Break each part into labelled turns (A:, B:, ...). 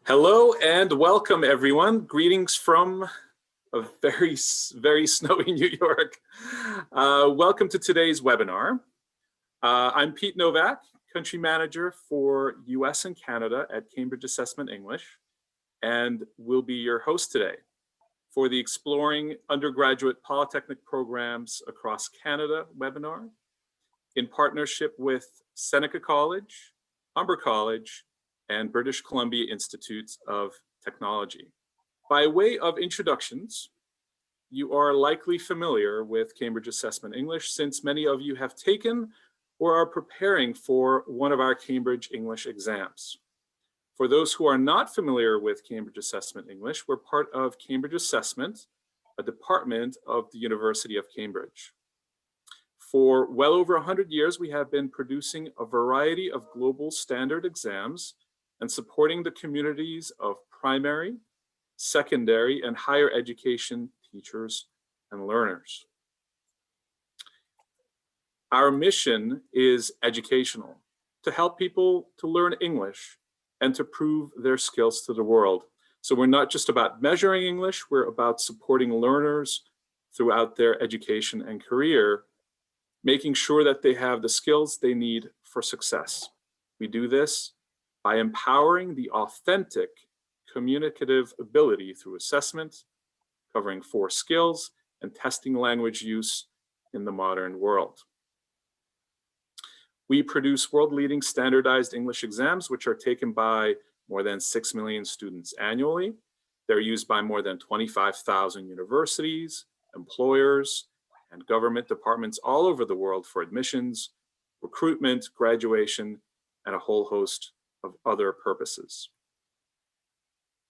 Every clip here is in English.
A: Hello and welcome, everyone. Greetings from a very snowy New York. Welcome to today's webinar. I'm Pete Novak, Country Manager for US and Canada at Cambridge Assessment English, and will be your host today for the Exploring Undergraduate Polytechnic Programs Across Canada webinar in partnership with Seneca College, Humber College, and British Columbia Institutes of Technology. By way of introductions, you are likely familiar with Cambridge Assessment English since many of you have taken or are preparing for one of our Cambridge English exams. For those who are not familiar with Cambridge Assessment English, we're part of Cambridge Assessment, a department of the University of Cambridge. For well over 100 years, we have been producing a variety of global standard exams and supporting the communities of primary, secondary, and higher education teachers and learners. Our mission is educational, to help people to learn English and to prove their skills to the world. So we're not just about measuring English, we're about supporting learners throughout their education and career, making sure that they have the skills they need for success. We do this by empowering the authentic communicative ability through assessment, covering 4 skills, and testing language use in the modern world. We produce world-leading standardized English exams, which are taken by more than 6 million students annually. They're used by more than 25,000 universities, employers, and government departments all over the world for admissions, recruitment, graduation, and a whole host of other purposes.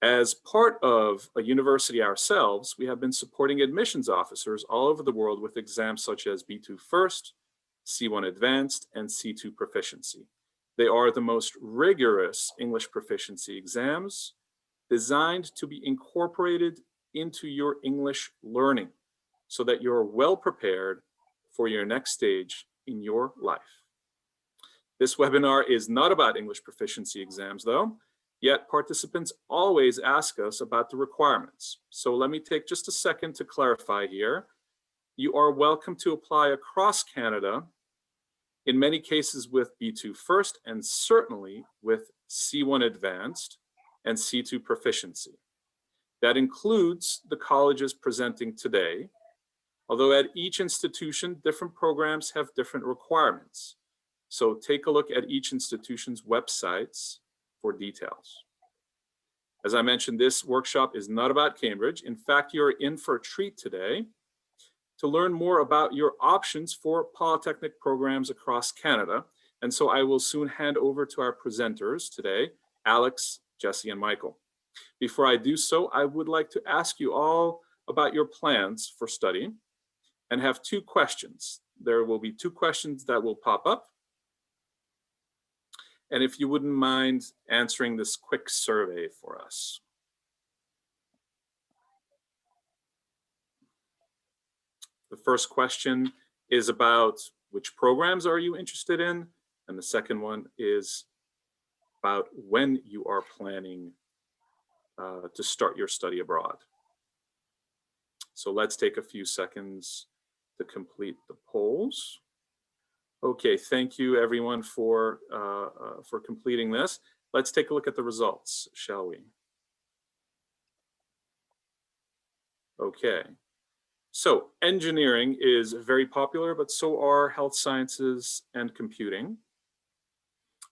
A: As part of a university ourselves, we have been supporting admissions officers all over the world with exams such as B2 First, C1 Advanced, and C2 Proficiency. They are the most rigorous English proficiency exams designed to be incorporated into your English learning so that you're well prepared for your next stage in your life. This webinar is not about English proficiency exams though, yet participants always ask us about the requirements. So let me take just a second to clarify here. You are welcome to apply across Canada, in many cases with B2 First and certainly with C1 Advanced and C2 Proficiency. That includes the colleges presenting today, although at each institution, different programs have different requirements. So take a look at each institution's websites for details. As I mentioned, this workshop is not about Cambridge. In fact, you're in for a treat today to learn more about your options for Polytechnic programs across Canada. And so I will soon hand over to our presenters today, Alex, Jesse, and Michael. Before I do so, I would like to ask you all about your plans for study and have 2 questions. There will be 2 questions that will pop up. And if you wouldn't mind answering this quick survey for us. The first question is about which programs are you interested in? And the second one is about when you are planning to start your study abroad. So let's take a few seconds to complete the polls. Okay, thank you everyone for completing this. Let's take a look at the results, shall we? Okay, so engineering is very popular, but so are health sciences and computing.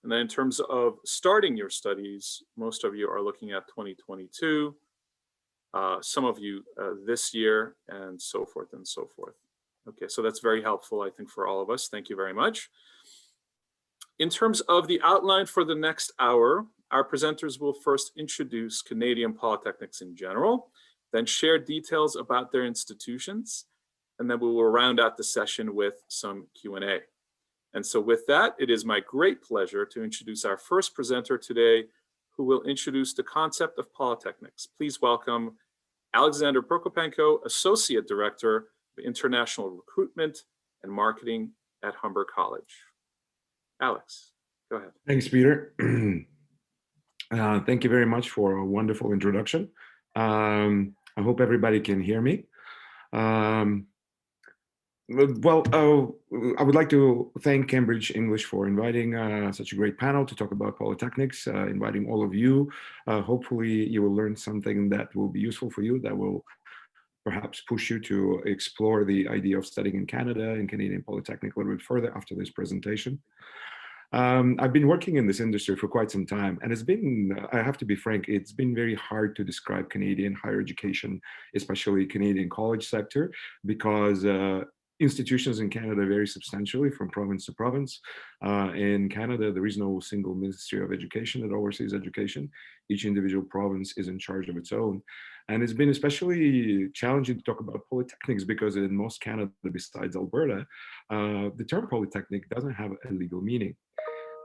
A: And then in terms of starting your studies, most of you are looking at 2022, some of you this year, and so forth and so forth. Okay, so that's very helpful, I think, for all of us. Thank you very much. In terms of the outline for the next hour, our presenters will first introduce Canadian polytechnics in general, then share details about their institutions, and then we will round out the session with some Q&A. And so with that, it is my great pleasure to introduce our first presenter today, who will introduce the concept of polytechnics. Please welcome Alexander Prokopenko, Associate Director of International Recruitment and Marketing at Humber College. Alex, go ahead.
B: Thanks, Peter. Thank you very much for a wonderful introduction. I hope everybody can hear me. Um, I would like to thank Cambridge English for inviting such a great panel to talk about polytechnics, inviting all of you. Hopefully you will learn something that will be useful for you, that will perhaps push you to explore the idea of studying in Canada and Canadian Polytechnic a little bit further after this presentation. I've been working in this industry for quite some time, and it's been, I have to be frank, it's been very hard to describe Canadian higher education, especially Canadian college sector, because institutions in Canada vary substantially from province to province. In Canada, there is no single Ministry of Education that oversees education. Each individual province is in charge of its own. And it's been especially challenging to talk about polytechnics because in most Canada, besides Alberta, the term polytechnic doesn't have a legal meaning.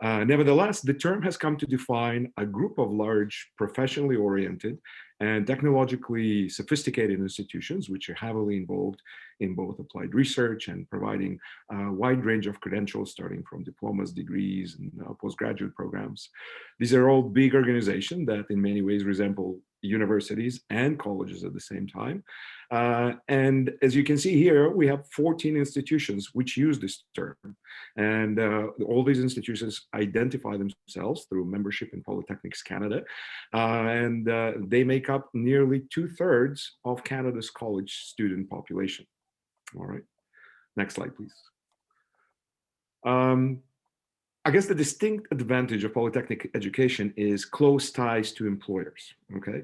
B: Nevertheless, the term has come to define a group of large, professionally oriented and technologically sophisticated institutions, which are heavily involved in both applied research and providing a wide range of credentials, starting from diplomas, degrees, and postgraduate programs. These are all big organizations that in many ways resemble universities and colleges at the same time. And as you can see here, we have 14 institutions which use this term. And all these institutions identify themselves through membership in Polytechnics Canada. They make up nearly 2/3 of Canada's college student population. All right, next slide, please. I guess the distinct advantage of polytechnic education is close ties to employers, okay?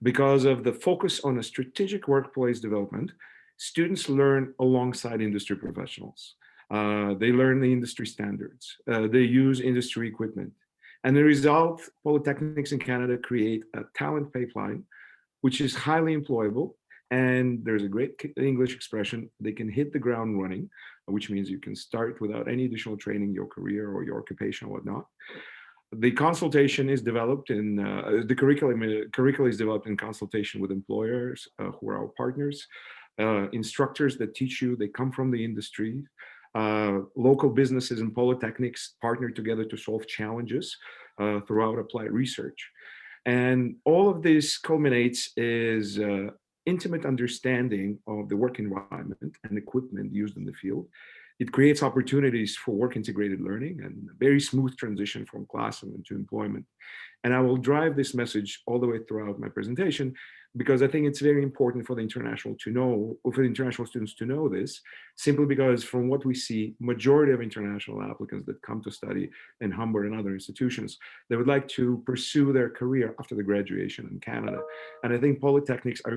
B: Because of the focus on a strategic workplace development, students learn alongside industry professionals. They learn the industry standards. They use industry equipment. And the result, polytechnics in Canada create a talent pipeline, which is highly employable. And there's a great English expression, they can hit the ground running, which means you can start without any additional training your career or your occupation or whatnot. The consultation is developed in, the curricula is developed in consultation with employers who are our partners, instructors that teach you, they come from the industry, local businesses and polytechnics partner together to solve challenges throughout applied research. And all of this culminates is intimate understanding of the work environment and equipment used in the field. It creates opportunities for work integrated learning and a very smooth transition from classroom to employment. And I will drive this message all the way throughout my presentation because I think it's very important for the international to know, or for the international students to know this, simply because from what we see, majority of international applicants that come to study in Humber and other institutions, they would like to pursue their career after the graduation in Canada. And I think polytechnics are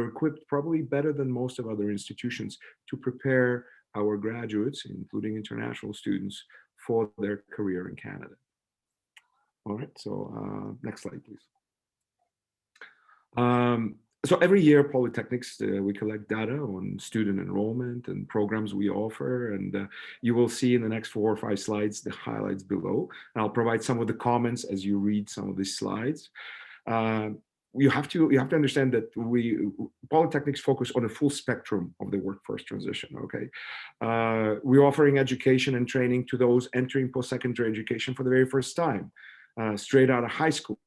B: equipped probably better than most of other institutions to prepare our graduates, including international students, for their career in Canada. All right, so next slide, please. So every year, Polytechnics, we collect data on student enrollment and programs we offer. And you will see in the next 4 or 5 slides, the highlights below. And I'll provide some of the comments as you read some of these slides. You have to understand that Polytechnics focus on a full spectrum of the workforce transition, okay? We're offering education and training to those entering post-secondary education for the very first time, straight out of high school.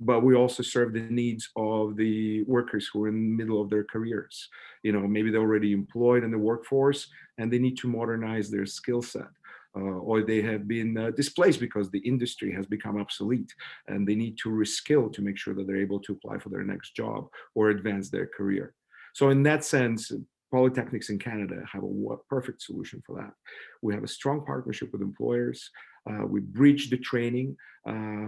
B: But we also serve the needs of the workers who are in the middle of their careers. You know, maybe they're already employed in the workforce and they need to modernize their skill set. Or they have been displaced because the industry has become obsolete and they need to reskill to make sure that they're able to apply for their next job or advance their career. So in that sense, Polytechnics in Canada have a perfect solution for that. We have a strong partnership with employers. We bridge the training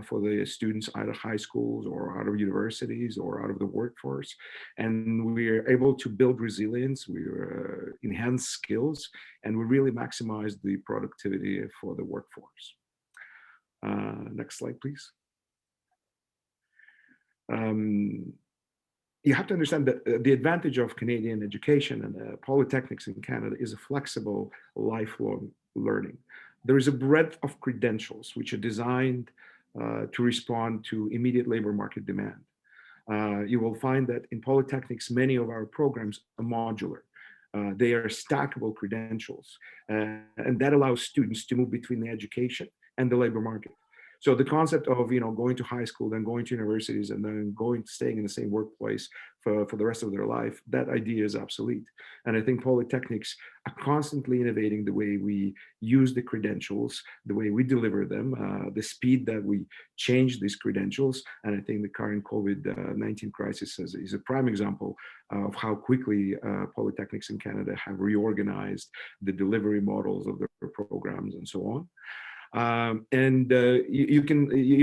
B: for the students out of high schools or out of universities or out of the workforce. And we're able to build resilience, we enhance skills, and we really maximize the productivity for the workforce. Next slide, please. You have to understand that the advantage of Canadian education and polytechnics in Canada is a flexible, lifelong learning. There is a breadth of credentials which are designed to respond to immediate labor market demand. You will find that in polytechnics, many of our programs are modular. They are stackable credentials, and that allows students to move between the education and the labor market. So the concept of, going to high school, then going to universities, and then staying in the same workplace for the rest of their life, that idea is obsolete. And I think polytechnics are constantly innovating the way we use the credentials, the way we deliver them, the speed that we change these credentials. And I think the current COVID-19 crisis is a prime example of how quickly polytechnics in Canada have reorganized the delivery models of their programs and so on. You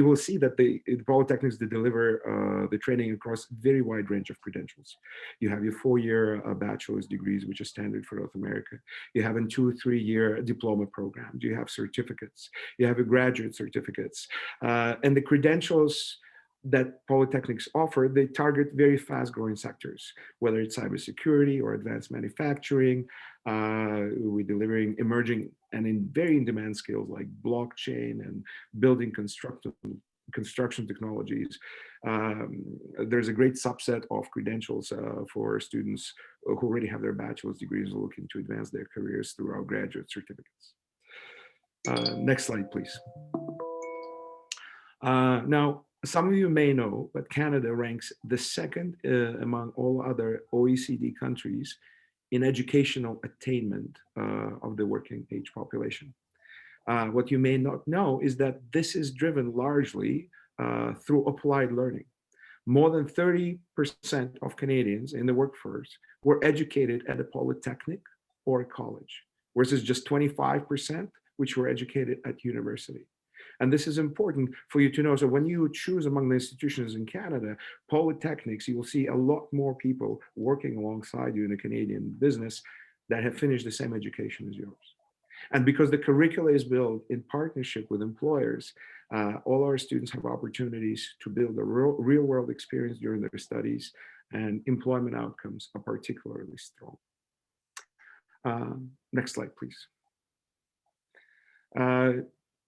B: will see that the polytechnics, they deliver the training across a very wide range of credentials. You have your 4-year bachelor's degrees, which is standard for North America. You have a 2-3-year diploma programs. You have certificates. You have your graduate certificates. And the credentials that polytechnics offer, they target very fast-growing sectors, whether it's cybersecurity or advanced manufacturing. We're delivering emerging and very in-demand skills like blockchain and building construction technologies. There's a great subset of credentials for students who already have their bachelor's degrees looking to advance their careers through our graduate certificates. Next slide, please. Now, some of you may know, but Canada ranks the second among all other OECD countries in educational attainment of the working age population. What you may not know is that this is driven largely through applied learning. More than 30% of Canadians in the workforce were educated at a polytechnic or a college, versus just 25% which were educated at university. And this is important for you to know. So when you choose among the institutions in Canada, polytechnics, you will see a lot more people working alongside you in the Canadian business that have finished the same education as yours. And because the curricula is built in partnership with employers, all our students have opportunities to build a real world experience during their studies, and employment outcomes are particularly strong. Next slide, please.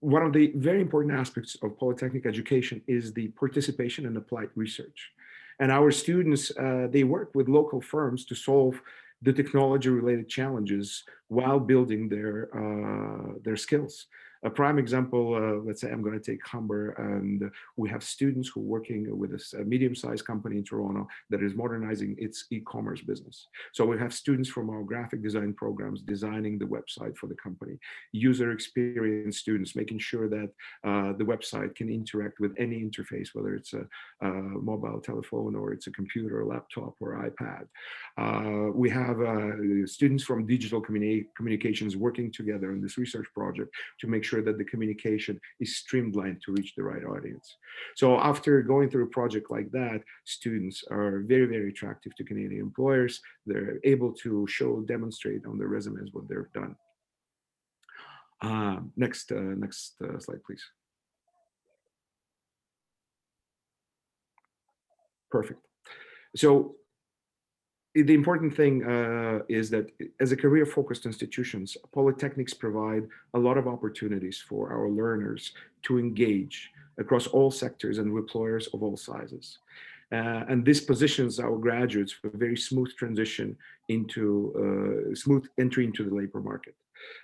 B: One of the very important aspects of polytechnic education is the participation in applied research. And our students, they work with local firms to solve the technology-related challenges while building their skills. A prime example, let's say I'm going to take Humber, and we have students who are working with a medium-sized company in Toronto that is modernizing its e-commerce business. So we have students from our graphic design programs designing the website for the company, user experience students making sure that the website can interact with any interface, whether it's a mobile telephone or it's a computer, laptop, or iPad. We have students from digital communications working together on this research project to make sure that the communication is streamlined to reach the right audience. So after going through a project like that, students are very, very attractive to Canadian employers. They're able to demonstrate on their resumes what they've done. Next slide, please. Perfect. So the important thing is that as a career-focused institutions, polytechnics provide a lot of opportunities for our learners to engage across all sectors and with employers of all sizes. And this positions our graduates for a very smooth transition into smooth entry into the labor market.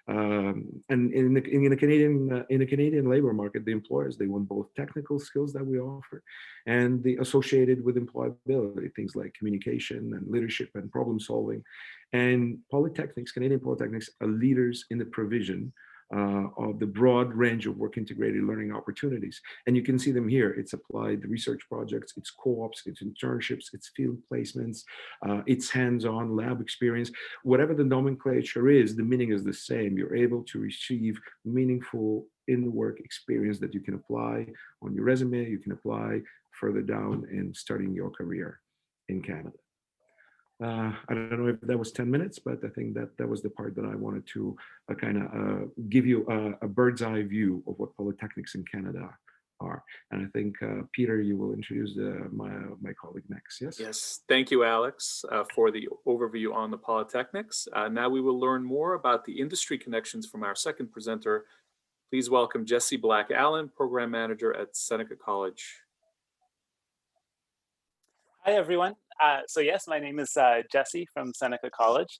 B: And in the Canadian labor market, the employers, they want both technical skills that we offer and the associated with employability, things like communication and leadership and problem solving. And polytechnics, Canadian polytechnics, are leaders in the provision of the broad range of work integrated learning opportunities. And you can see them here. It's applied research projects, it's co-ops, it's internships, it's field placements, it's hands-on lab experience. Whatever the nomenclature is, the meaning is the same. You're able to receive meaningful in-work experience that you can apply on your resume, you can apply further down in starting your career in Canada. I don't know if that was 10 minutes, but I think that was the part that I wanted to kind of give you a bird's eye view of what polytechnics in Canada are. And I think, Peter, you will introduce my colleague next, yes?
A: Yes, thank you, Alex, for the overview on the polytechnics. Now we will learn more about the industry connections from our second presenter. Please welcome Jesse Black-Allen, Program Manager at Seneca College.
C: Hi, everyone. So yes, my name is Jesse from Seneca College.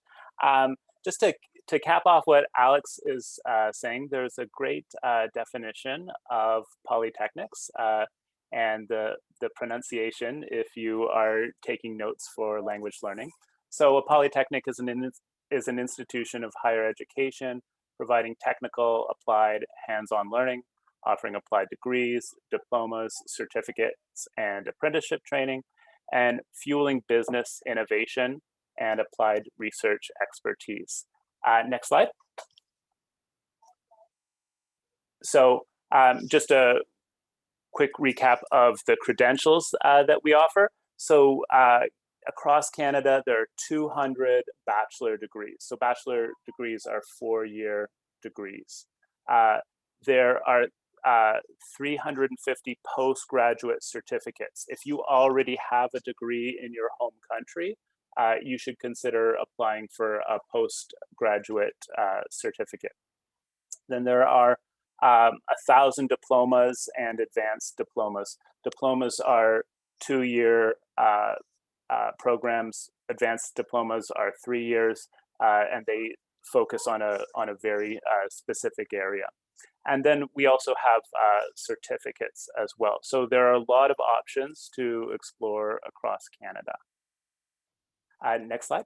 C: Just to to cap off what Alex is saying, there's a great definition of polytechnics and the pronunciation if you are taking notes for language learning. So a polytechnic is an institution of higher education, providing technical, applied, hands-on learning, offering applied degrees, diplomas, certificates, and apprenticeship training, and fueling business innovation and applied research expertise. Next slide. So just a quick recap of the credentials that we offer. So across Canada, there are 200 bachelor degrees. So bachelor degrees are 4-year degrees. There are 350 postgraduate certificates. If you already have a degree in your home country, you should consider applying for a postgraduate certificate. Then there are 1,000 diplomas and advanced diplomas. Diplomas are 2-year programs. Advanced diplomas are 3 years, and they focus on a very specific area. And then we also have certificates as well. So there are a lot of options to explore across Canada. Next slide.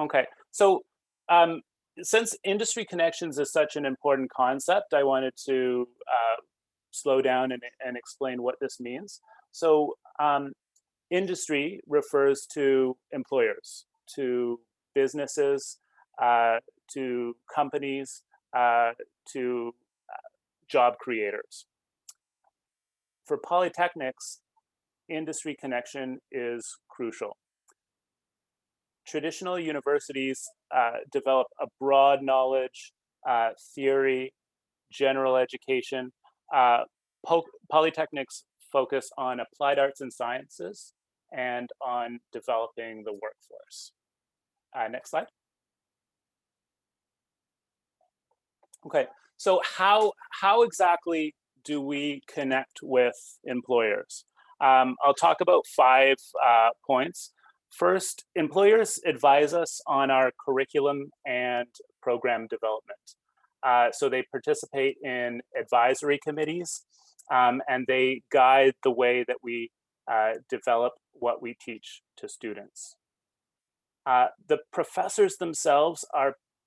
C: Okay, so since industry connections is such an important concept, I wanted to slow down and explain what this means. So industry refers to employers, to businesses, to companies, to job creators. For polytechnics, industry connection is crucial. Traditional universities develop a broad knowledge, theory, general education. Polytechnics focus on applied arts and sciences and on developing the workforce. Next slide. Okay, so how exactly do we connect with employers? I'll talk about 5 points. First, employers advise us on our curriculum and program development. So they participate in advisory committees, and they guide the way that we develop what we teach to students. The professors themselves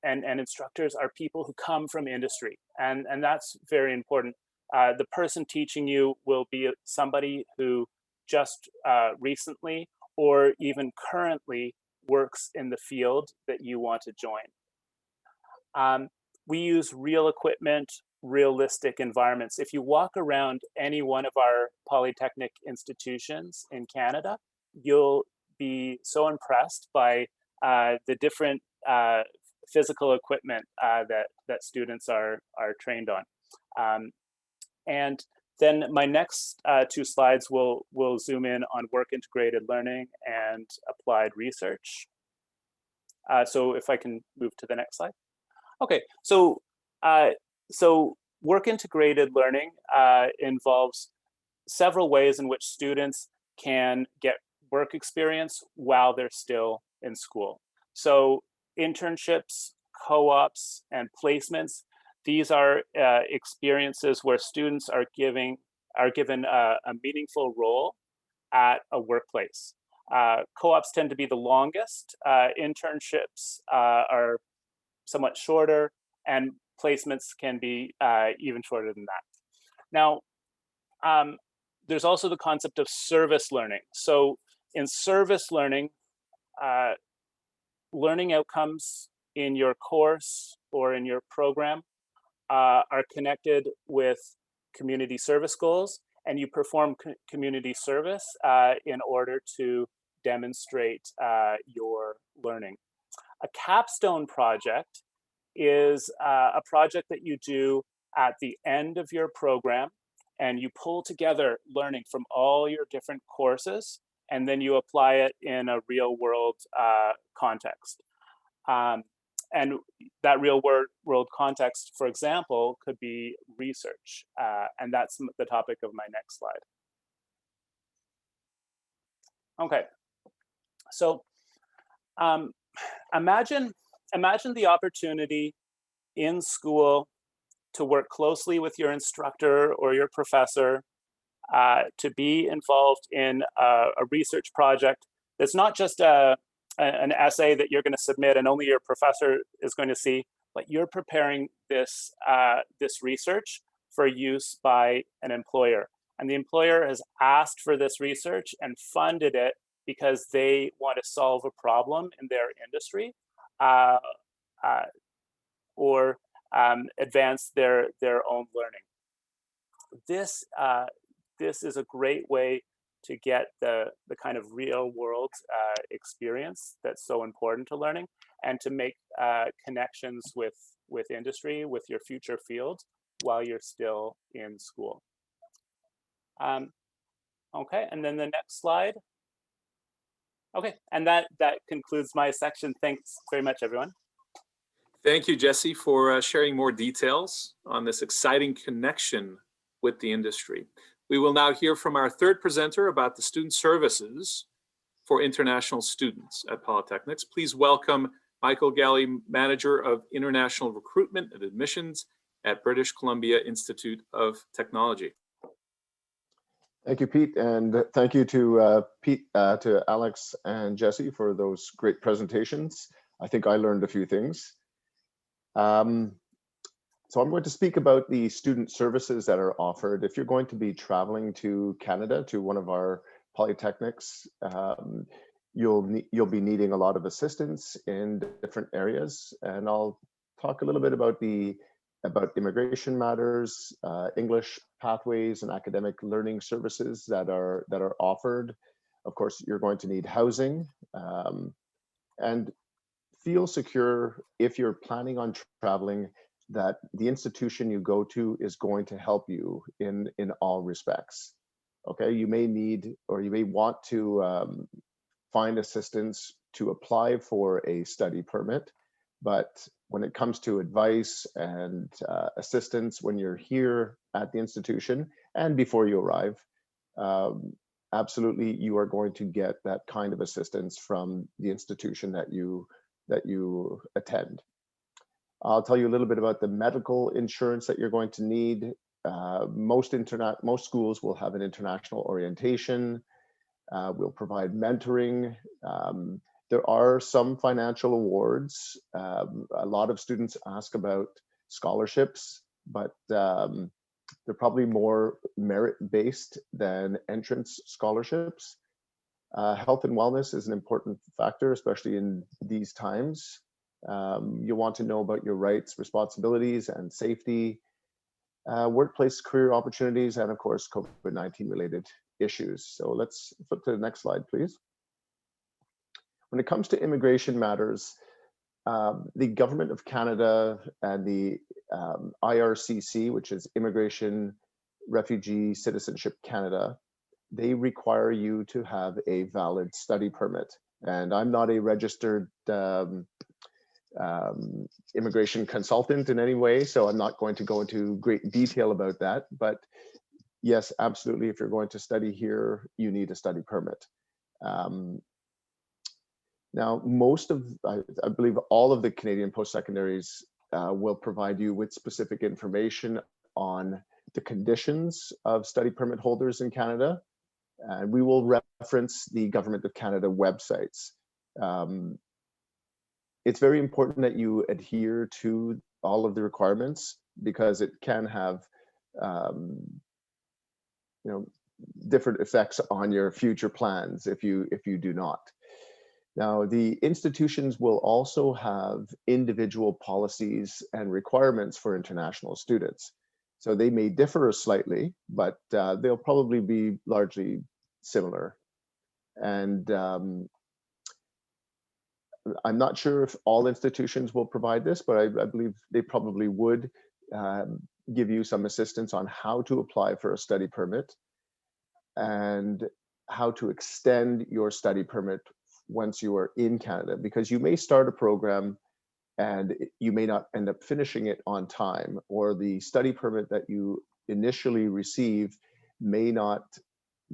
C: and instructors are people who come from industry, and that's very important. The person teaching you will be somebody who just recently or even currently works in the field that you want to join. We use real equipment, realistic environments. If you walk around any one of our polytechnic institutions in Canada, you'll be so impressed by the different physical equipment that students are trained on. And then my next 2 slides will zoom in on work-integrated learning and applied research. So if I can move to the next slide. Okay, so work-integrated learning involves several ways in which students can get work experience while they're still in school. So internships, co-ops, and placements, these are experiences where students are given a meaningful role at a workplace. Co-ops tend to be the longest. Internships are somewhat shorter, and placements can be even shorter than that. Now, there's also the concept of service learning. So in service learning, learning outcomes in your course or in your program are connected with community service goals, and you perform community service in order to demonstrate your learning. A capstone project is a project that you do at the end of your program, and you pull together learning from all your different courses, and then you apply it in a real world context. And that real world context, for example, could be research. And that's the topic of my next slide. Okay, so imagine the opportunity in school to work closely with your instructor or your professor, to be involved in a research project that's not just an essay that you're going to submit and only your professor is going to see, but you're preparing this, this research for use by an employer. And the employer has asked for this research and funded it because they want to solve a problem in their industry, or advance their own learning. This is a great way to get the kind of real world experience that's so important to learning, and to make connections with industry, with your future field while you're still in school. Okay, and then the next slide. Okay, and that concludes my section. Thanks very much, everyone.
A: Thank you, Jesse, for sharing more details on this exciting connection with the industry. We will now hear from our third presenter about the student services for international students at Polytechnics. Please welcome Michael Galley, Manager of International Recruitment and Admissions at British Columbia Institute of Technology.
D: Thank you, Pete, and thank you to to Alex and Jesse for those great presentations. I think I learned a few things. So I'm going to speak about the student services that are offered. If you're going to be traveling to Canada, to one of our polytechnics, you'll be needing a lot of assistance in different areas, and I'll talk a little bit about immigration matters, English pathways, and academic learning services that are offered. Of course, you're going to need housing, and feel secure if you're planning on traveling that the institution you go to is going to help you in all respects. Okay, you may need, or you may want to find assistance to apply for a study permit, but when it comes to advice and assistance when you're here at the institution and before you arrive, absolutely you are going to get that kind of assistance from the institution that you attend. I'll tell you a little bit about the medical insurance that you're going to need. Most schools will have an international orientation. We'll provide mentoring. There are some financial awards. A lot of students ask about scholarships, but they're probably more merit-based than entrance scholarships. Health and wellness is an important factor, especially in these times. You'll want to know about your rights, responsibilities, and safety, workplace career opportunities, and of course, COVID-19 related issues. So let's flip to the next slide, please. When it comes to immigration matters, the Government of Canada and the IRCC, which is Immigration, Refugee, Citizenship Canada, they require you to have a valid study permit. And I'm not a registered immigration consultant in any way, so I'm not going to go into great detail about that. But yes, absolutely, if you're going to study here, you need a study permit. Now, I believe all of the Canadian post-secondaries will provide you with specific information on the conditions of study permit holders in Canada. And we will reference the Government of Canada websites. It's very important that you adhere to all of the requirements, because it can have different effects on your future plans if you do not. Now, the institutions will also have individual policies and requirements for international students. So they may differ slightly, but they'll probably be largely similar. And I'm not sure if all institutions will provide this, but I believe they probably would give you some assistance on how to apply for a study permit and how to extend your study permit once you are in Canada, because you may start a program and you may not end up finishing it on time, or the study permit that you initially receive may not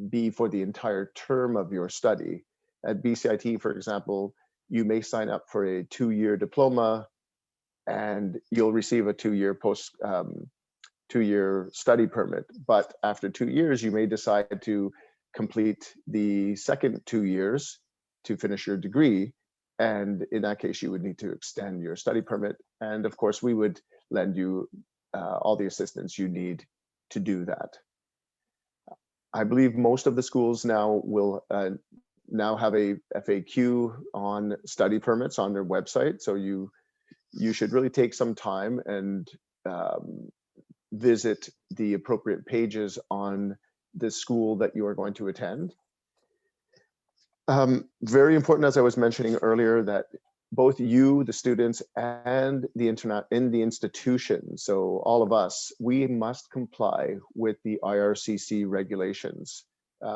D: be for the entire term of your study. At BCIT, for example, you may sign up for a 2-year diploma and you'll receive a 2-year study permit. But after 2 years, you may decide to complete the second 2 years to finish your degree. And in that case, you would need to extend your study permit. And of course, we would lend you all the assistance you need to do that. I believe most of the schools now will now have a FAQ on study permits on their website. So you should really take some time and visit the appropriate pages on the school that you are going to attend. Very important, as I was mentioning earlier, that both you, the students, and the institution, so all of us, we must comply with the IRCC regulations.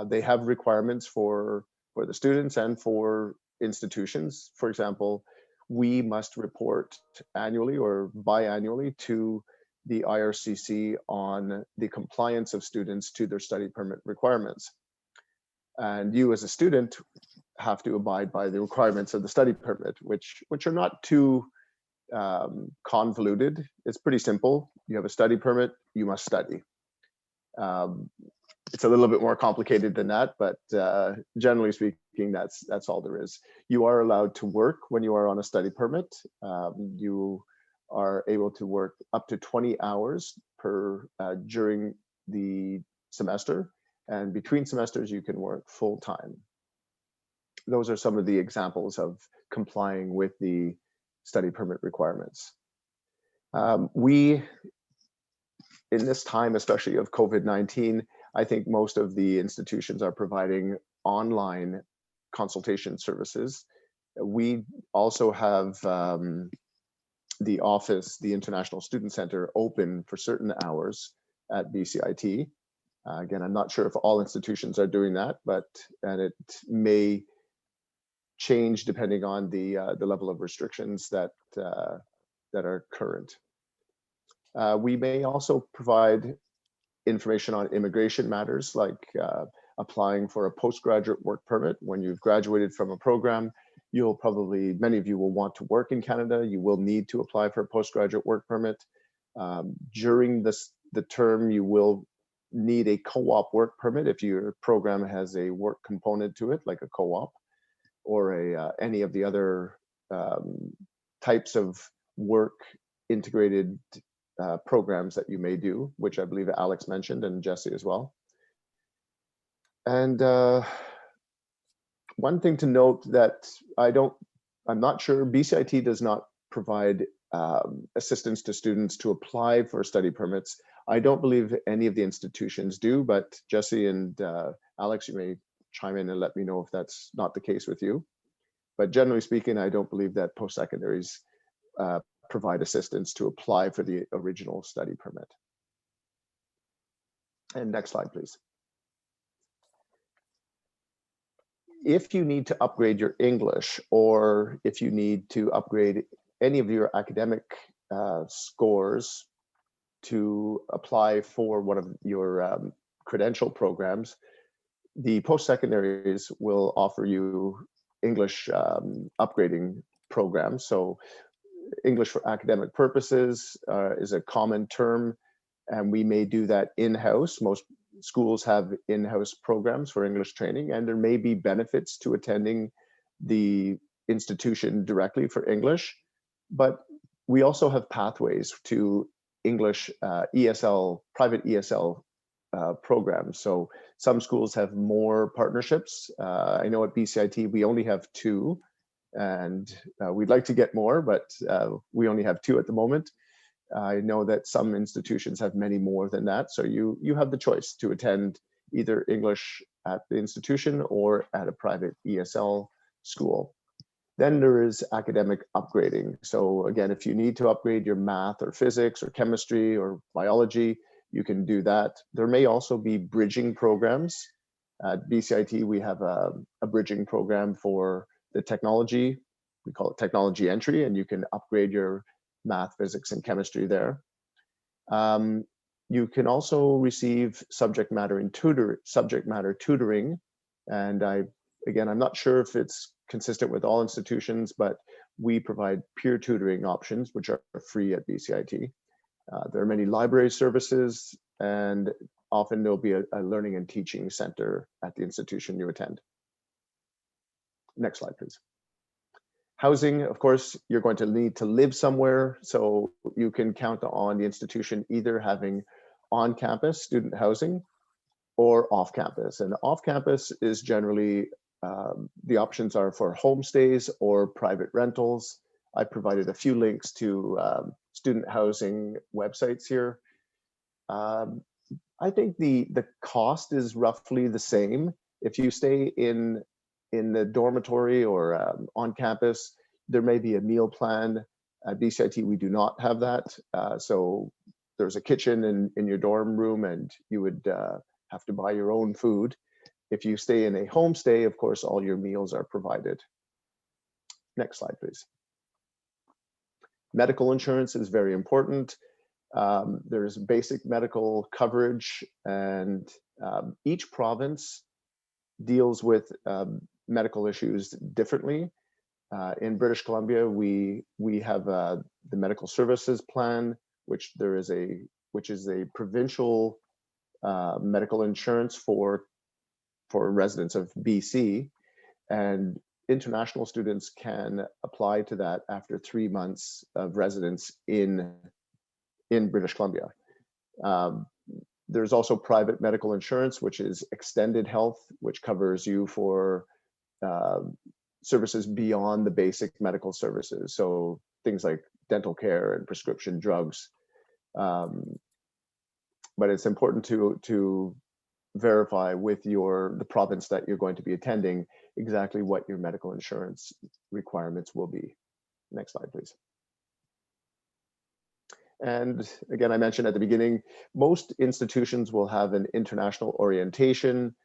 D: They have requirements for the students and for institutions. For example, we must report annually or biannually to the IRCC on the compliance of students to their study permit requirements. And you as a student have to abide by the requirements of the study permit, which are not too convoluted. It's pretty simple. You have a study permit, you must study. It's a little bit more complicated than that, but generally speaking, that's all there is. You are allowed to work when you are on a study permit. You are able to work up to 20 hours during the semester, and between semesters you can work full time. Those are some of the examples of complying with the study permit requirements. We, in this time, especially of COVID-19, I think most of the institutions are providing online consultation services. We also have the office, the International Student Center, open for certain hours at BCIT. Again, I'm not sure if all institutions are doing that, and it may change depending on the level of restrictions that are current. We may also provide information on immigration matters, like applying for a postgraduate work permit. When you've graduated from a program, many of you will want to work in Canada. You will need to apply for a postgraduate work permit. During the term, you will need a co-op work permit if your program has a work component to it, like a co-op, or any of the other types of work integrated programs that you may do, which I believe Alex mentioned, and Jesse as well. And one thing to note that I'm not sure, BCIT does not provide assistance to students to apply for study permits. I don't believe any of the institutions do, but Jesse and Alex, you may chime in and let me know if that's not the case with you. But generally speaking, I don't believe that post-secondaries provide assistance to apply for the original study permit. And next slide, please. If you need to upgrade your English, or if you need to upgrade any of your academic scores to apply for one of your credential programs, the post-secondaries will offer you English upgrading programs. So English for academic purposes is a common term, and we may do that in-house. Most schools have in-house programs for English training, and there may be benefits to attending the institution directly for English, but we also have pathways to English ESL, private ESL programs. So some schools have more partnerships. I know at BCIT we only have 2, and we'd like to get more, but we only have 2 at the moment. I know that some institutions have many more than that. So you have the choice to attend either English at the institution or at a private ESL school. Then there is academic upgrading. So again, if you need to upgrade your math or physics or chemistry or biology, you can do that. There may also be bridging programs. At BCIT, we have a bridging program for the technology. We call it technology entry, and you can upgrade your math, physics, and chemistry there. You can also receive subject matter tutoring. And I'm not sure if it's consistent with all institutions, but we provide peer tutoring options, which are free at BCIT. There are many library services, and often there'll be a learning and teaching center at the institution you attend. Next slide, please. Housing, of course, you're going to need to live somewhere, so you can count on the institution either having on-campus student housing or off-campus. And off-campus is generally, the options are for homestays or private rentals. I provided a few links to student housing websites here. I think the cost is roughly the same. If you stay in the dormitory or on campus, there may be a meal plan. At BCIT, we do not have that. So there's a kitchen in your dorm room, and you would have to buy your own food. If you stay in a homestay, of course, all your meals are provided. Next slide, please. Medical insurance is very important. There's basic medical coverage, and each province deals with medical issues differently. In British Columbia, we have the medical services plan, which is a provincial medical insurance for residents of BC, and international students can apply to that after 3 months of residence in British Columbia. There's also private medical insurance, which is extended health, which covers you for services beyond the basic medical services. So things like dental care and prescription drugs. But it's important to verify with the province that you're going to be attending exactly what your medical insurance requirements will be. Next slide, please. And again, I mentioned at the beginning, most institutions will have an international orientation.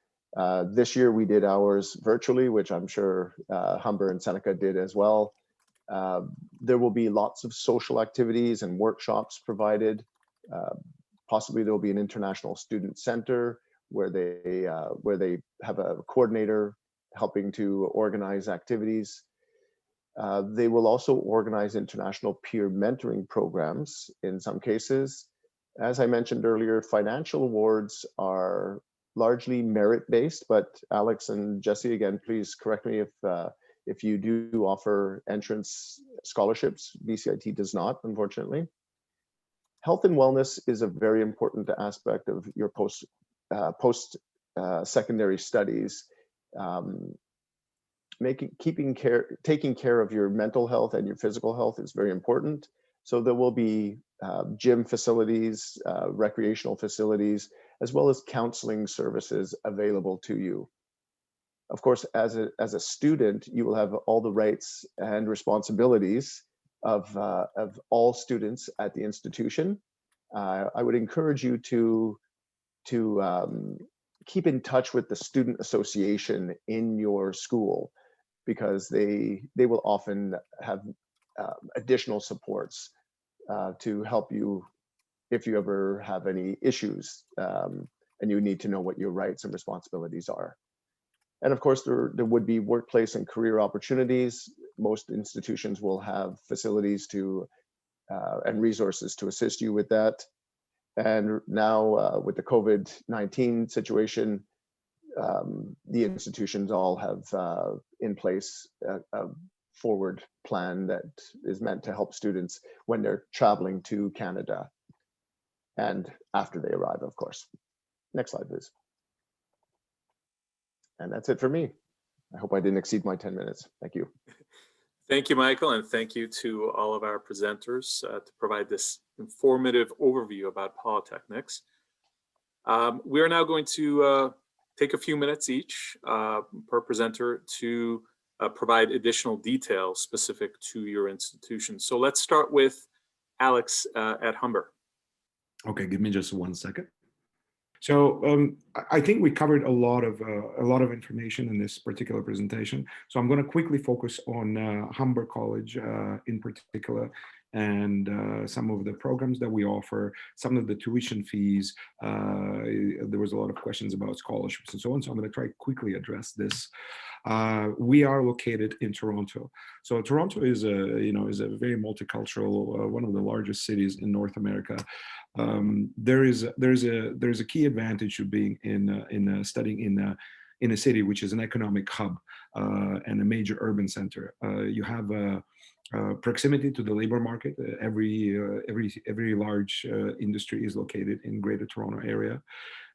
D: This year we did ours virtually, which I'm sure Humber and Seneca did as well. There will be lots of social activities and workshops provided. Possibly there will be an international student center where they have a coordinator helping to organize activities. They will also organize international peer mentoring programs in some cases. As I mentioned earlier, financial awards are largely merit-based, but Alex and Jesse, again, please correct me if you do offer entrance scholarships. BCIT does not, unfortunately. Health and wellness is a very important aspect of your post-secondary studies. Taking care of your mental health and your physical health is very important. So there will be gym facilities, recreational facilities, as well as counseling services available to you. Of course, as a student, you will have all the rights and responsibilities of all students at the institution. I would encourage you to keep in touch with the student association in your school, because they will often have additional supports to help you if you ever have any issues and you need to know what your rights and responsibilities are. And of course, there would be workplace and career opportunities. Most institutions will have facilities and resources to assist you with that. And now with the COVID-19 situation, the institutions all have in place a forward plan that is meant to help students when they're traveling to Canada and after they arrive, of course. Next slide, please. And that's it for me. I hope I didn't exceed my 10 minutes. Thank you.
A: Thank you, Michael, and thank you to all of our presenters to provide this informative overview about Polytechnics. We are now going to take a few minutes each per presenter to provide additional details specific to your institution. So let's start with Alex at Humber.
B: Okay, give me just 1 second. So I think we covered a lot of information in this particular presentation. So I'm going to quickly focus on Humber College in particular, and some of the programs that we offer, some of the tuition fees. There was a lot of questions about scholarships and so on. So I'm going to try quickly address this. We are located in Toronto. So Toronto is a very multicultural, one of the largest cities in North America. There's a key advantage of being in studying in a city which is an economic hub and a major urban center. You have proximity to the labor market. Every large industry is located in Greater Toronto area.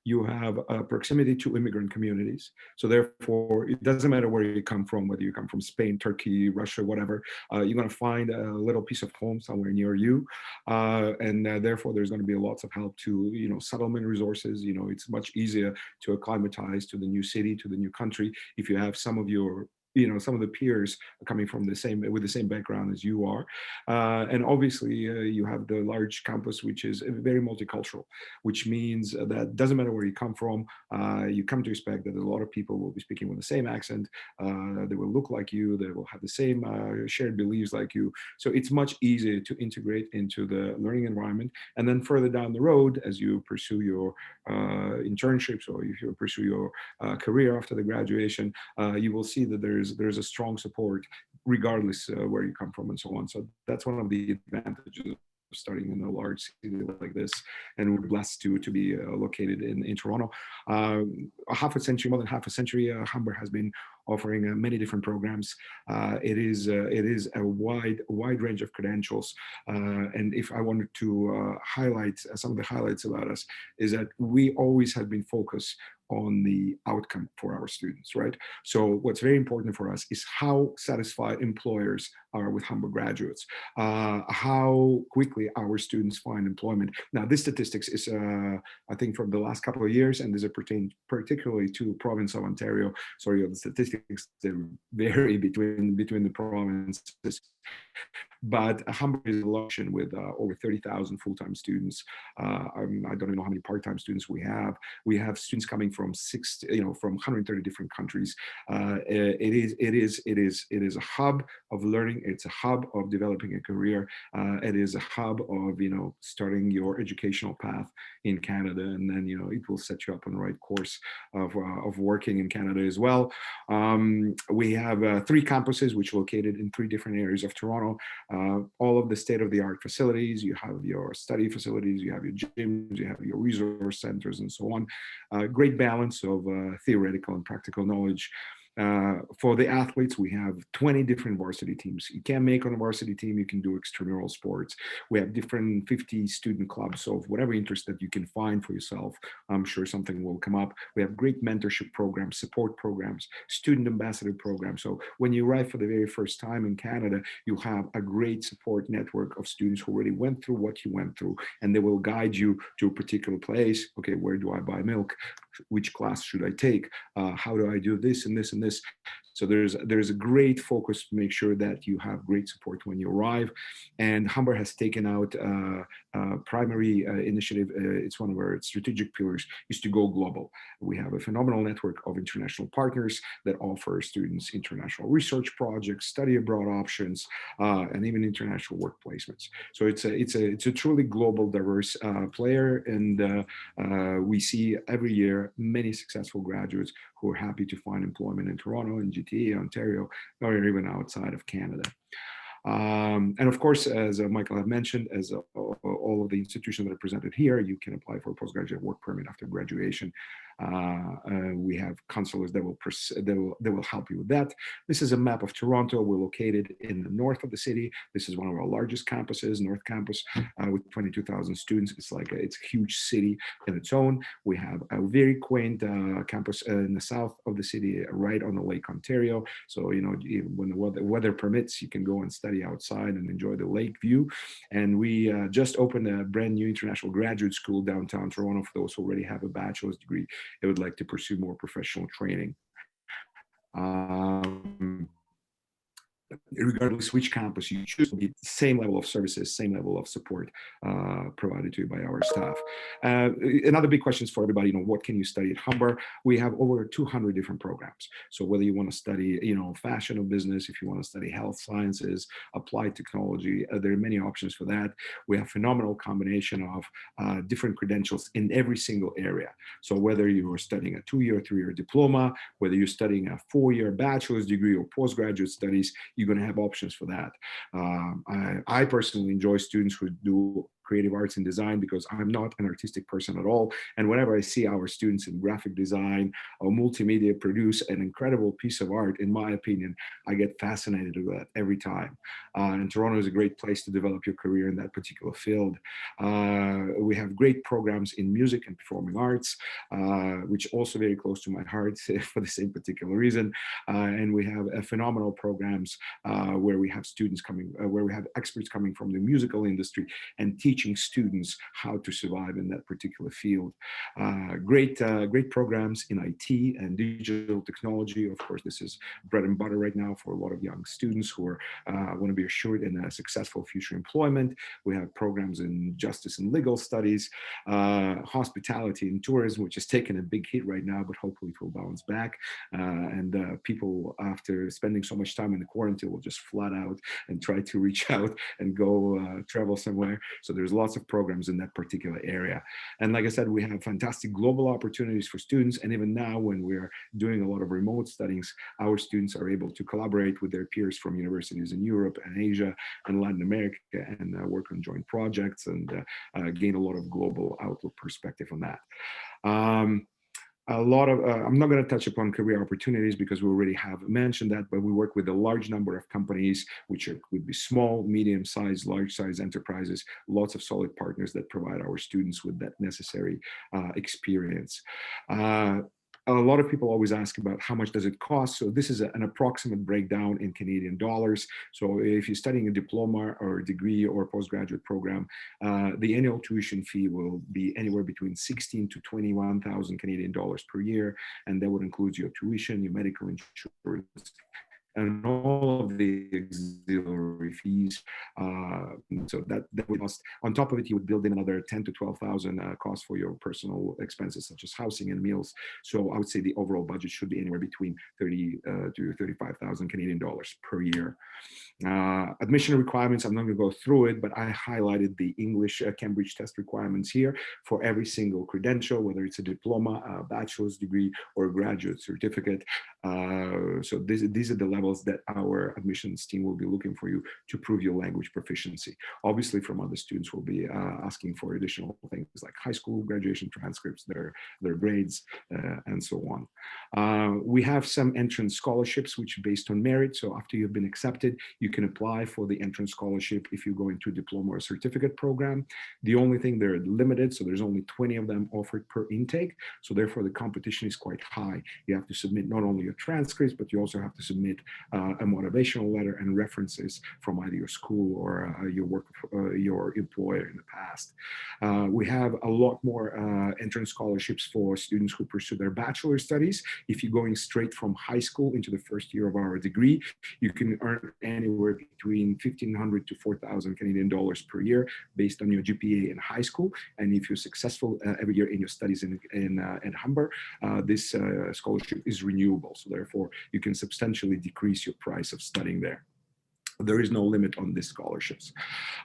B: You have proximity to immigrant communities. So therefore, it doesn't matter where you come from, whether you come from Spain, Turkey, Russia, whatever, you're going to find a little piece of home somewhere near you. And therefore, there's going to be lots of help to, settlement resources. It's much easier to acclimatize to the new city, to the new country, if you have some of your some of the peers coming from with the same background as you are. And obviously you have the large campus, which is very multicultural, which means that doesn't matter where you come from, you come to expect that a lot of people will be speaking with the same accent, they will look like you, they will have the same shared beliefs like you. So it's much easier to integrate into the learning environment. And then further down the road, as you pursue your internships, or if you pursue your career after the graduation, you will see that there's a strong support regardless where you come from and so on. So that's one of the advantages of starting in a large city like this, and we're blessed to be located in Toronto. More than half a century, Humber has been offering many different programs. It is a wide range of credentials. And if I wanted to highlight some of the highlights about us, is that we always have been focused on the outcome for our students, right? So what's very important for us is how satisfied employers are with Humber graduates, how quickly our students find employment. Now, this statistics is, I think, from the last couple of years, and these pertain particularly to province of Ontario. Sorry, the statistics they vary between the provinces. But Humber is a location with over 30,000 full-time students. I don't even know how many part-time students we have. We have students coming from from 130 different countries. It is a hub of learning. It's a hub of developing a career. It is a hub of starting your educational path in Canada, and then it will set you up on the right course of working in Canada as well. We have 3 campuses which are located in 3 different areas of Toronto. All of the state-of-the-art facilities. You have your study facilities, you have your gyms, you have your resource centers, and so on. Great balance of theoretical and practical knowledge. For the athletes, we have 20 different varsity teams. You can't make on a varsity team, you can do extramural sports. We have different 50 student clubs, so whatever interest that you can find for yourself, I'm sure something will come up. We have great mentorship programs, support programs, student ambassador programs. So when you arrive for the very first time in Canada, you have a great support network of students who already went through what you went through, and they will guide you to a particular place. Okay, where do I buy milk? Which class should I take? How do I do this and this and this? So there's a great focus to make sure that you have great support when you arrive. And Humber has taken out primary initiative. It's one of our strategic pillars, is to go global. We have a phenomenal network of international partners that offer students international research projects, study abroad options, and even international work placements. So it's a truly global, diverse player, and we see every year many successful graduates who are happy to find employment in Toronto and GTA, Ontario, or even outside of Canada. And of course, as Michael had mentioned, as all of the institutions that are presented here, you can apply for a postgraduate work permit after graduation. We have counselors that will help you with that. This is a map of Toronto. We're located in the north of the city. This is one of our largest campuses, North Campus, with 22,000 students. It's a huge city in its own. We have a very quaint campus in the south of the city, right on the Lake Ontario. So when the weather permits, you can go and study outside and enjoy the lake view. And we just opened a brand new international graduate school downtown Toronto for those who already have a bachelor's degree. They would like to pursue more professional training. regardless which campus you choose, the same level of services, same level of support provided to you by our staff. Another big question is for everybody, what can you study at Humber? We have over 200 different programs. So whether you want to study, fashion or business, if you want to study health sciences, applied technology, there are many options for that. We have phenomenal combination of different credentials in every single area. So whether you're studying a 2-year, 3-year diploma, whether you're studying a 4-year bachelor's degree or postgraduate studies, you're going to have options for that. I personally enjoy students who do creative arts and design because I'm not an artistic person at all. And whenever I see our students in graphic design or multimedia produce an incredible piece of art, in my opinion, I get fascinated with that every time. And Toronto is a great place to develop your career in that particular field. We have great programs in music and performing arts, which also very close to my heart for the same particular reason. And we have phenomenal programs where we have students coming, where we have experts coming from the musical industry and teaching students how to survive in that particular field. Great programs in IT and digital technology. Of course, this is bread and butter right now for a lot of young students who want to be assured in a successful future employment. We have programs in justice and legal studies, hospitality and tourism, which has taken a big hit right now, but hopefully it will bounce back. And people, after spending so much time in the quarantine, will just flat out and try to reach out and go travel somewhere. So there's lots of programs in that particular area. And like I said, we have fantastic global opportunities for students. And even now, when we're doing a lot of remote studies, our students are able to collaborate with their peers from universities in Europe and Asia and Latin America and work on joint projects and gain a lot of global outlook perspective on that. I'm not going to touch upon career opportunities because we already have mentioned that, but we work with a large number of companies, which would be small, medium-sized, large-sized enterprises, lots of solid partners that provide our students with that necessary experience. A lot of people always ask about how much does it cost. So this is an approximate breakdown in Canadian dollars. So if you're studying a diploma or a degree or postgraduate program, the annual tuition fee will be anywhere between 16 to 21,000 Canadian dollars per year. And that would include your tuition, your medical insurance, and all of the auxiliary fees. So that would cost. On top of it, you would build in another 10 to 12,000 costs for your personal expenses, such as housing and meals. So I would say the overall budget should be anywhere between 30 to 35,000 Canadian dollars per year. Admission requirements, I'm not going to go through it, but I highlighted the English Cambridge test requirements here for every single credential, whether it's a diploma, a bachelor's degree, or a graduate certificate. So these are the levels that our admissions team will be looking for you to prove your language proficiency. Obviously, from other students, we'll be asking for additional things like high school graduation transcripts, their grades, and so on. We have some entrance scholarships, which are based on merit. So after you've been accepted, you can apply for the entrance scholarship if you go into a diploma or certificate program. The only thing, they're limited, so there's only 20 of them offered per intake. So therefore, the competition is quite high. You have to submit not only your transcripts, but you also have to submit a motivational letter and references from either your school or your employer in the past. We have a lot more entrance scholarships for students who pursue their bachelor studies. If you're going straight from high school into the first year of our degree, you can earn anywhere between 1,500 to 4,000 Canadian dollars per year based on your GPA in high school. And if you're successful every year in your studies at Humber, this scholarship is renewable. So therefore, you can substantially decrease your price of studying there. There is no limit on these scholarships.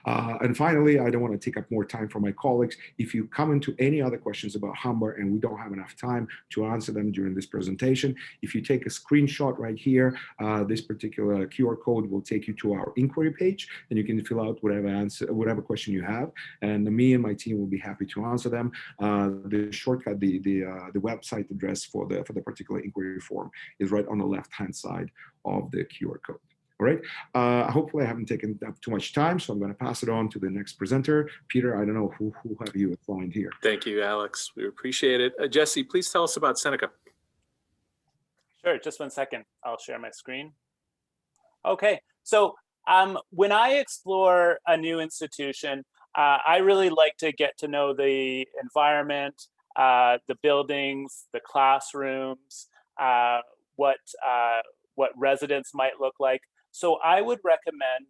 B: And finally, I don't want to take up more time for my colleagues. If you come into any other questions about Humber and we don't have enough time to answer them during this presentation, if you take a screenshot right here, this particular QR code will take you to our inquiry page, and you can fill out whatever question you have, and me and my team will be happy to answer them. The shortcut, the website address for the particular inquiry form is right on the left-hand side of the QR code. All right. Hopefully I haven't taken up too much time, so I'm going to pass it on to the next presenter. Peter, I don't know who have you assigned here.
A: Thank you, Alex. We appreciate it. Jesse, please tell us about Seneca.
C: Sure, just 1 second. I'll share my screen. Okay, so when I explore a new institution, I really like to get to know the environment, the buildings, the classrooms, what residents might look like. So I would recommend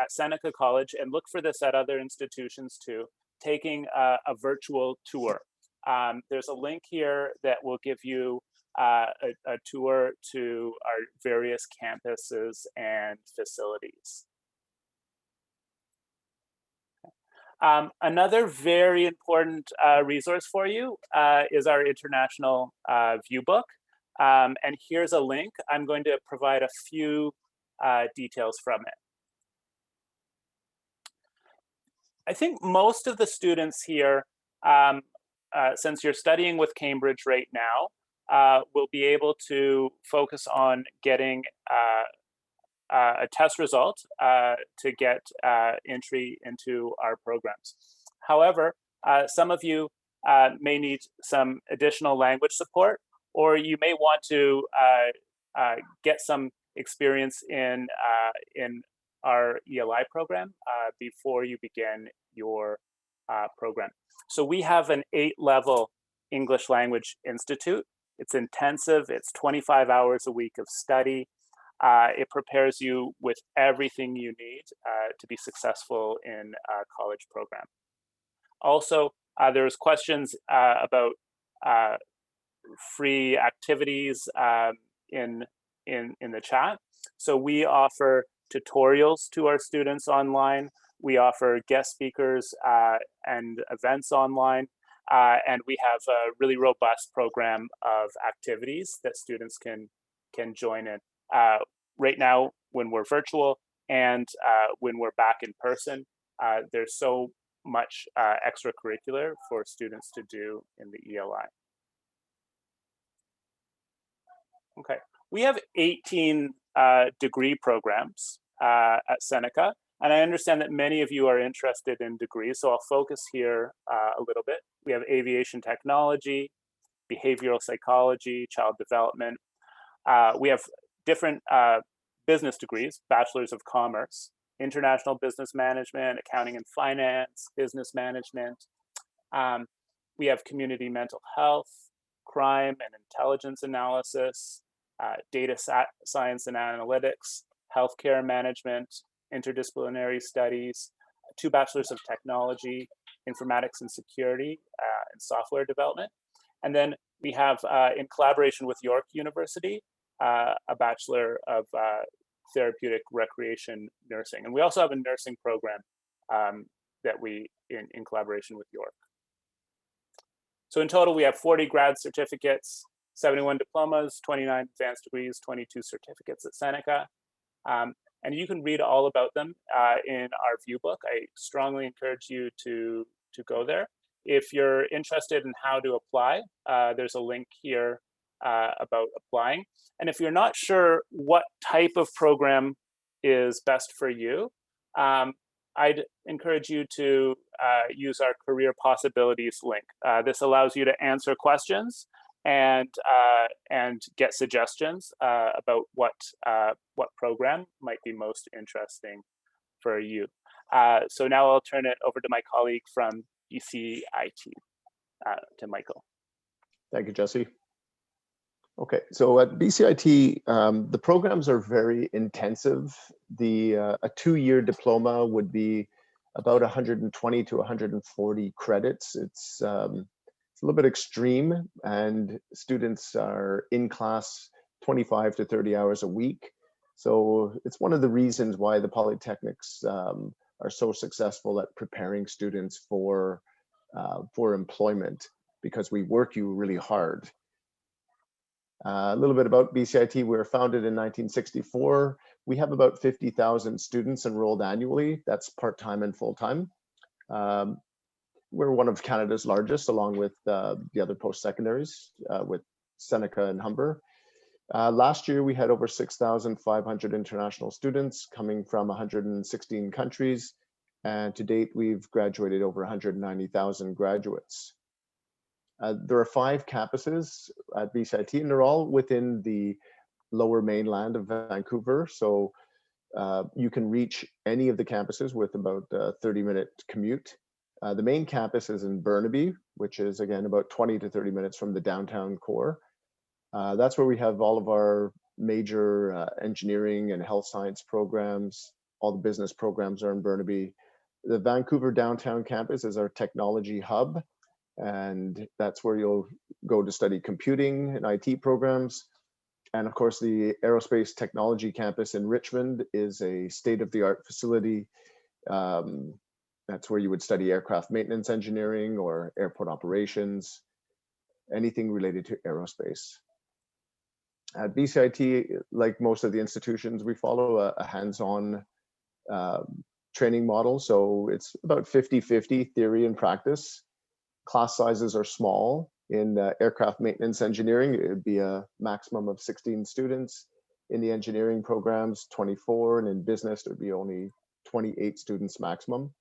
C: at Seneca College, and look for this at other institutions too, taking a virtual tour. There's a link here that will give you a tour to our various campuses and facilities. Another very important resource for you is our international view book. And here's a link. I'm going to provide a few details from it. I think most of the students here, since you're studying with Cambridge right now, will be able to focus on getting a test result to get entry into our programs. However, some of you may need some additional language support, or you may want to get some experience in our ELI program before you begin your program. So we have an 8-level English Language Institute. It's intensive. It's 25 hours a week of study. It prepares you with everything you need to be successful in a college program. Also, there's questions about free activities in the chat. So we offer tutorials to our students online. We offer guest speakers and events online. And we have a really robust program of activities that students can join in. Right now, when we're virtual and when we're back in person, there's so much extracurricular for students to do in the ELI. Okay, we have 18 degree programs at Seneca, and I understand that many of you are interested in degrees, so I'll focus here a little bit. We have aviation technology, behavioral psychology, child development. We have different business degrees, bachelors of commerce, international business management, accounting and finance, business management. We have community mental health, crime and intelligence analysis, data science and analytics, healthcare management, interdisciplinary studies, 2 bachelors of technology, informatics and security, and software development. And then we have, in collaboration with York University, a Bachelor of Therapeutic Recreation Nursing. And we also have a nursing program that we, in collaboration with York. So in total, we have 40 grad certificates, 71 diplomas, 29 advanced degrees, 22 certificates at Seneca. And you can read all about them in our view book. I strongly encourage you to go there. If you're interested in how to apply, there's a link here about applying. And if you're not sure what type of program is best for you, I'd encourage you to use our Career Possibilities link. This allows you to answer questions and get suggestions about what program might be most interesting for you. So now I'll turn it over to my colleague from BCIT, to Michael.
D: Thank you, Jesse. Okay, so at BCIT, the programs are very intensive. A 2-year diploma would be about 120 to 140 credits. It's a little bit extreme, and students are in class 25 to 30 hours a week. So it's one of the reasons why the polytechnics are so successful at preparing students for employment, because we work you really hard. A little bit about BCIT. We were founded in 1964. We have about 50,000 students enrolled annually. That's part-time and full-time. We're one of Canada's largest, along with the other post-secondaries, with Seneca and Humber. Last year, we had over 6,500 international students coming from 116 countries. And to date, we've graduated over 190,000 graduates. There are 5 campuses at BCIT, and they're all within the lower mainland of Vancouver. So you can reach any of the campuses with about a 30-minute commute. The main campus is in Burnaby, which is, again, about 20 to 30 minutes from the downtown core. That's where we have all of our major engineering and health science programs. All the business programs are in Burnaby. The Vancouver downtown campus is our technology hub, and that's where you'll go to study computing and IT programs. And of course, the Aerospace Technology Campus in Richmond is a state-of-the-art facility. That's where you would study aircraft maintenance engineering or airport operations, anything related to aerospace. At BCIT, like most of the institutions, we follow a hands-on training model. So it's about 50-50 theory and practice. Class sizes are small. In aircraft maintenance engineering, it would be a maximum of 16 students. In the engineering programs, 24, and in business, there'd be only 28 students maximum.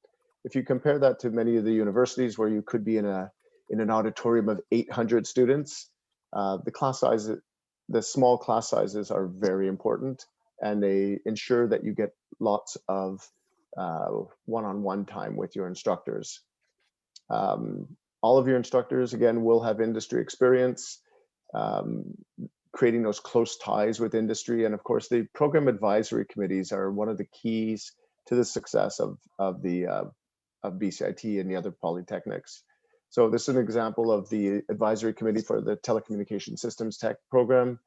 D: If you compare that to many of the universities where you could be in an auditorium of 800 students, the small class sizes are very important, and they ensure that you get lots of one-on-one time with your instructors. All of your instructors, again, will have industry experience, creating those close ties with industry. And of course, the program advisory committees are one of the keys to the success of BCIT and the other polytechnics. So this is an example of the advisory committee for the telecommunication systems tech program.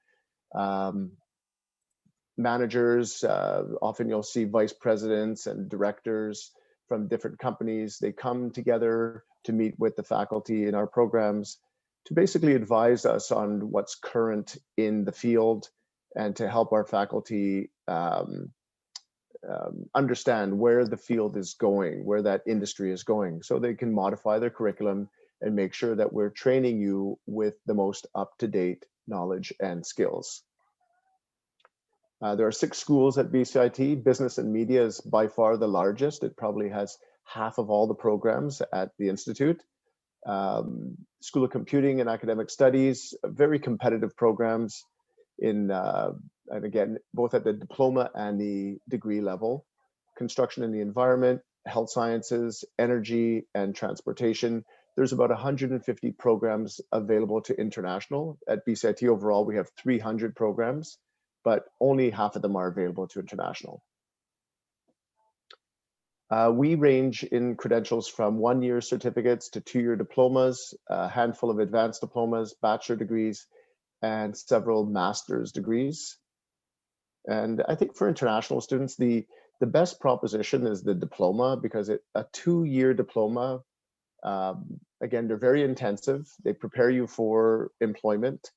D: Managers, often you'll see vice presidents and directors from different companies. They come together to meet with the faculty in our programs to basically advise us on what's current in the field and to help our faculty understand where the field is going, where that industry is going, so they can modify their curriculum and make sure that we're training you with the most up-to-date knowledge and skills. There are 6 schools at BCIT. Business and media is by far the largest. It probably has half of all the programs at the Institute. School of Computing and Academic Studies, very competitive programs in, and again, both at the diploma and the degree level. Construction and the environment, health sciences, energy, and transportation. There's about 150 programs available to international. At BCIT overall, we have 300 programs, but only half of them are available to international. We range in credentials from 1-year certificates to 2-year diplomas, a handful of advanced diplomas, bachelor degrees, and several master's degrees. And I think for international students, the best proposition is the diploma, because a 2-year diploma, again, they're very intensive. They prepare you for employment,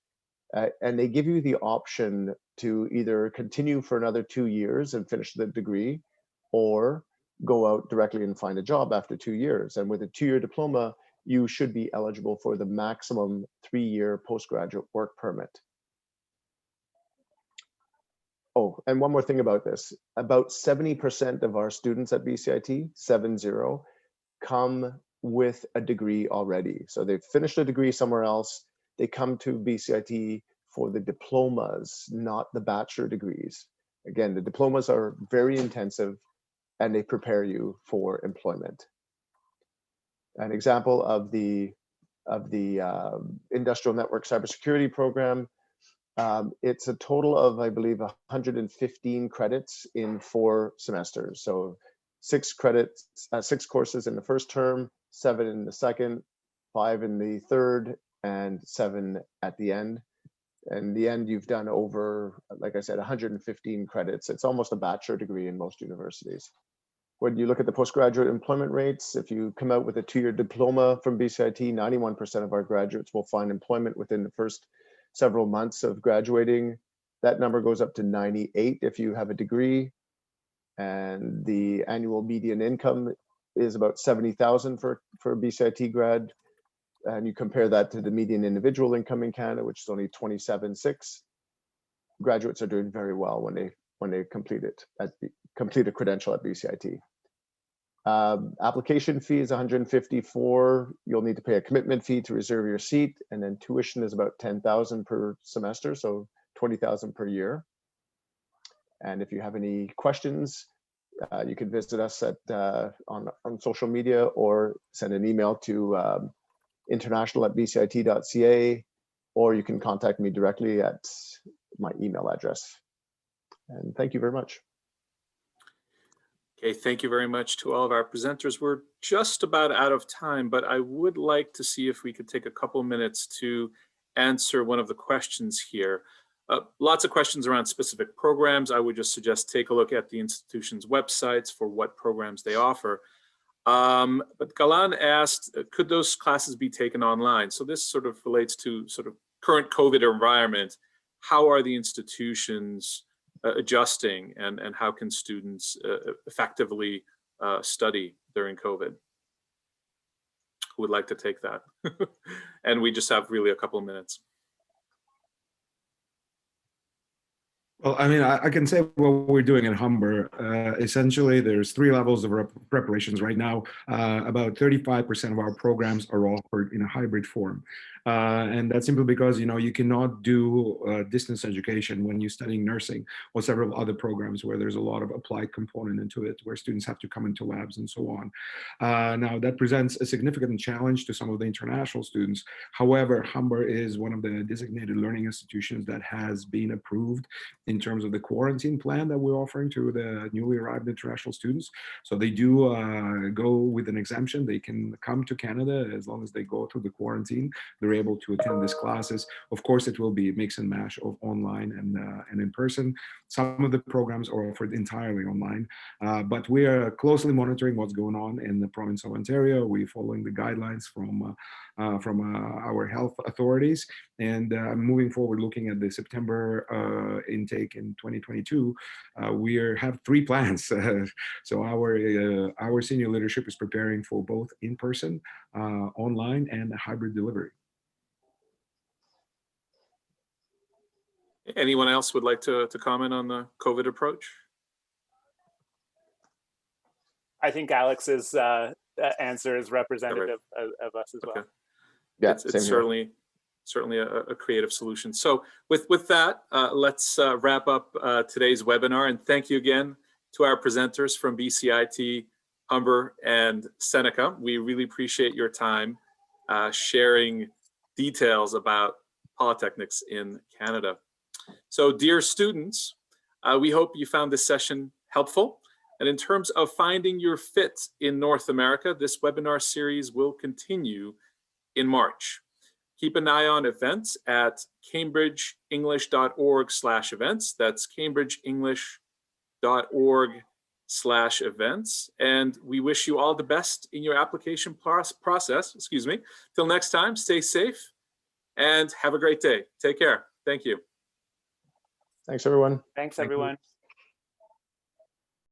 D: and they give you the option to either continue for another 2 years and finish the degree, or go out directly and find a job after 2 years. And with a 2-year diploma, you should be eligible for the maximum 3-year postgraduate work permit. Oh, and one more thing about this. About 70% of our students at BCIT, 70, come with a degree already. So they've finished a degree somewhere else. They come to BCIT for the diplomas, not the bachelor degrees. Again, the diplomas are very intensive, and they prepare you for employment. An example of the Industrial Network Cybersecurity program, it's a total of, I believe, 115 credits in 4 semesters. So 6 credits, 6 courses in the first term, 7 in the second, 5 in the third, and 7 at the end. In the end, you've done over, like I said, 115 credits. It's almost a bachelor degree in most universities. When you look at the postgraduate employment rates, if you come out with a 2-year diploma from BCIT, 91% of our graduates will find employment within the first several months of graduating. That number goes up to 98 if you have a degree. And the annual median income is about 70,000 for a BCIT grad. And you compare that to the median individual income in Canada, which is only 27,600. Graduates are doing very well when they complete a credential at BCIT. Application fee is $154. You'll need to pay a commitment fee to reserve your seat, and then tuition is about $10,000 per semester, so $20,000 per year. And if you have any questions, you can visit us at on social media, or send an email to international@bcit.ca, or you can contact me directly at my email address. And thank you very much.
A: Okay, thank you very much to all of our presenters. We're just about out of time, but I would like to see if we could take a couple minutes to answer one of the questions here. Lots of questions around specific programs. I would just suggest take a look at the institution's websites for what programs they offer. But Galan asked, could those classes be taken online? So this sort of relates to sort of current COVID environment. How are the institutions adjusting, and how can students effectively study during COVID? Who would like to take that? And we just have really a couple of minutes.
B: Well, I mean, I can say what we're doing at Humber. Essentially, there's 3 levels of preparations right now. About 35% of our programs are offered in a hybrid form. And that's simply because, you know, you cannot do distance education when you're studying nursing or several other programs where there's a lot of applied component into it, where students have to come into labs and so on. Now, that presents a significant challenge to some of the international students. However, Humber is one of the designated learning institutions that has been approved in terms of the quarantine plan that we're offering to the newly arrived international students. So they do go with an exemption. They can come to Canada as long as they go through the quarantine. They're able to attend these classes. Of course, it will be a mix and match of online and in person. Some of the programs are offered entirely online, but we are closely monitoring what's going on in the province of Ontario. We're following the guidelines from our health authorities, and moving forward, looking at the September intake in 2022, we have 3 plans. So our senior leadership is preparing for both in-person, online, and hybrid delivery.
A: Anyone else would like to comment on the COVID approach?
C: I think Alex's answer is representative of us as well.
A: Okay.
D: Yeah,
A: It's certainly a creative solution. So with that, let's wrap up today's webinar, and thank you again to our presenters from BCIT, Humber, and Seneca. We really appreciate your time sharing details about polytechnics in Canada. So dear students, we hope you found this session helpful. And in terms of finding your fit in North America, this webinar series will continue in March. Keep an eye on events at cambridgeenglish.org/events. That's cambridgeenglish.org/events. And we wish you all the best in your application process. Excuse me. Till next time, stay safe and have a great day. Take care. Thank you.
D: Thanks, everyone.
C: Thanks, everyone.